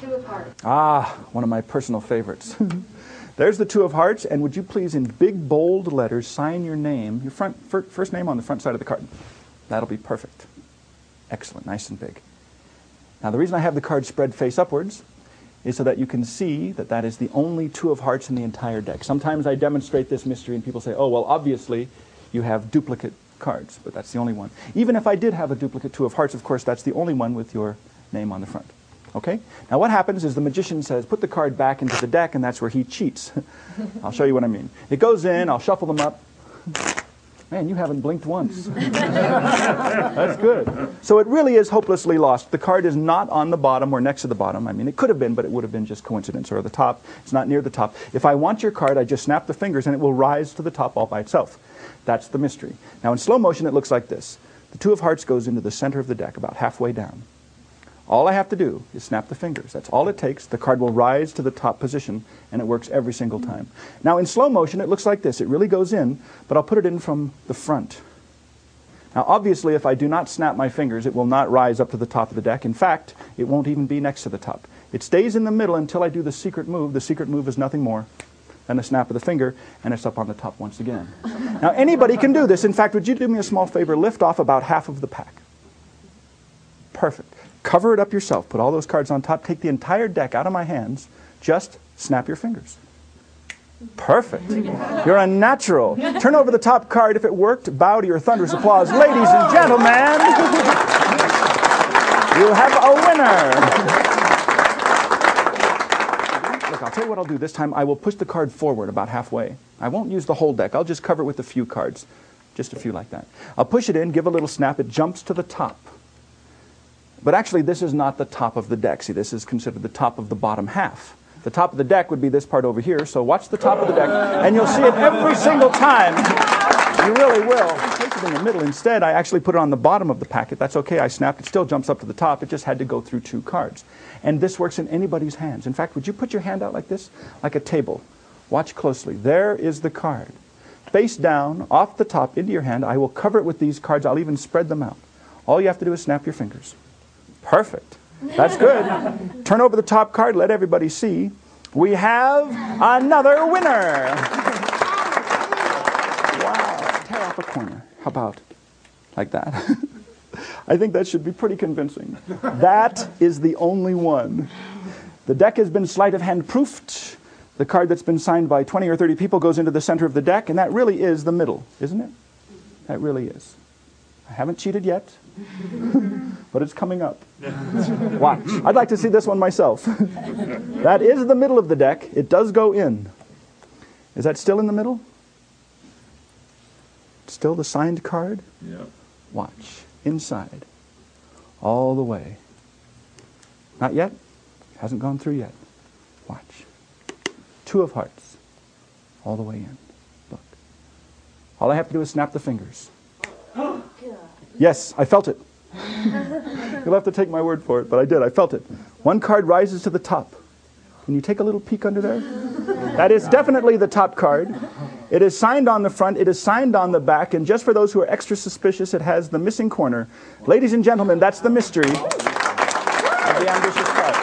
Two of Hearts. Ah, one of my personal favorites. There's the Two of Hearts, and would you please, in big, bold letters, sign your name, your first name on the front side of the card. That'll be perfect. Excellent, nice and big. Now, the reason I have the card spread face upwards is so that you can see that that is the only Two of Hearts in the entire deck. Sometimes I demonstrate this mystery and people say, oh, well, obviously you have duplicate cards, but that's the only one. Even if I did have a duplicate Two of Hearts, of course, that's the only one with your name on the front. Okay? Now what happens is the magician says, put the card back into the deck, and that's where he cheats. I'll show you what I mean. It goes in, I'll shuffle them up. Man, you haven't blinked once. That's good. So it really is hopelessly lost. The card is not on the bottom or next to the bottom. I mean, it could have been, but it would have been just coincidence. Or the top. It's not near the top. If I want your card, I just snap the fingers and it will rise to the top all by itself. That's the mystery. Now in slow motion, it looks like this. The Two of Hearts goes into the center of the deck, about halfway down. All I have to do is snap the fingers. That's all it takes. The card will rise to the top position, and it works every single time. Now, in slow motion, it looks like this. It really goes in, but I'll put it in from the front. Now, obviously, if I do not snap my fingers, it will not rise up to the top of the deck. In fact, it won't even be next to the top. It stays in the middle until I do the secret move. The secret move is nothing more than a snap of the finger, and it's up on the top once again. Now, anybody can do this. In fact, would you do me a small favor? Lift off about half of the pack. Perfect. Cover it up yourself. Put all those cards on top. Take the entire deck out of my hands. Just snap your fingers. Perfect. You're a natural. Turn over the top card. If it worked, bow to your thunderous applause. Ladies and gentlemen, you have a winner. Look, I'll tell you what I'll do this time. I will push the card forward about halfway. I won't use the whole deck. I'll just cover it with a few cards. Just a few like that. I'll push it in, give a little snap. It jumps to the top. But actually, this is not the top of the deck. See, this is considered the top of the bottom half. The top of the deck would be this part over here, so watch the top of the deck, and you'll see it every single time. You really will. Place it in the middle. Instead, I actually put it on the bottom of the packet. That's okay. I snapped. It still jumps up to the top. It just had to go through two cards. And this works in anybody's hands. In fact, would you put your hand out like this? Like a table. Watch closely. There is the card. Face down, off the top, into your hand. I will cover it with these cards. I'll even spread them out. All you have to do is snap your fingers. Perfect. That's good. Turn over the top card. Let everybody see. We have another winner. Wow. Tear off a corner. How about like that? I think that should be pretty convincing. That is the only one. The deck has been sleight of hand proofed. The card that's been signed by 20 or 30 people goes into the center of the deck, and that really is the middle, isn't it? That really is. I haven't cheated yet, but it's coming up. Watch. I'd like to see this one myself. That is the middle of the deck. It does go in. Is that still in the middle? Still the signed card? Yeah. Watch. Inside. All the way. Not yet? Hasn't gone through yet. Watch. Two of Hearts. All the way in. Look. All I have to do is snap the fingers. Yes, I felt it. You'll have to take my word for it, but I did. I felt it. One card rises to the top. Can you take a little peek under there? That is definitely the top card. It is signed on the front. It is signed on the back. And just for those who are extra suspicious, it has the missing corner. Ladies and gentlemen, that's the mystery of the ambitious card.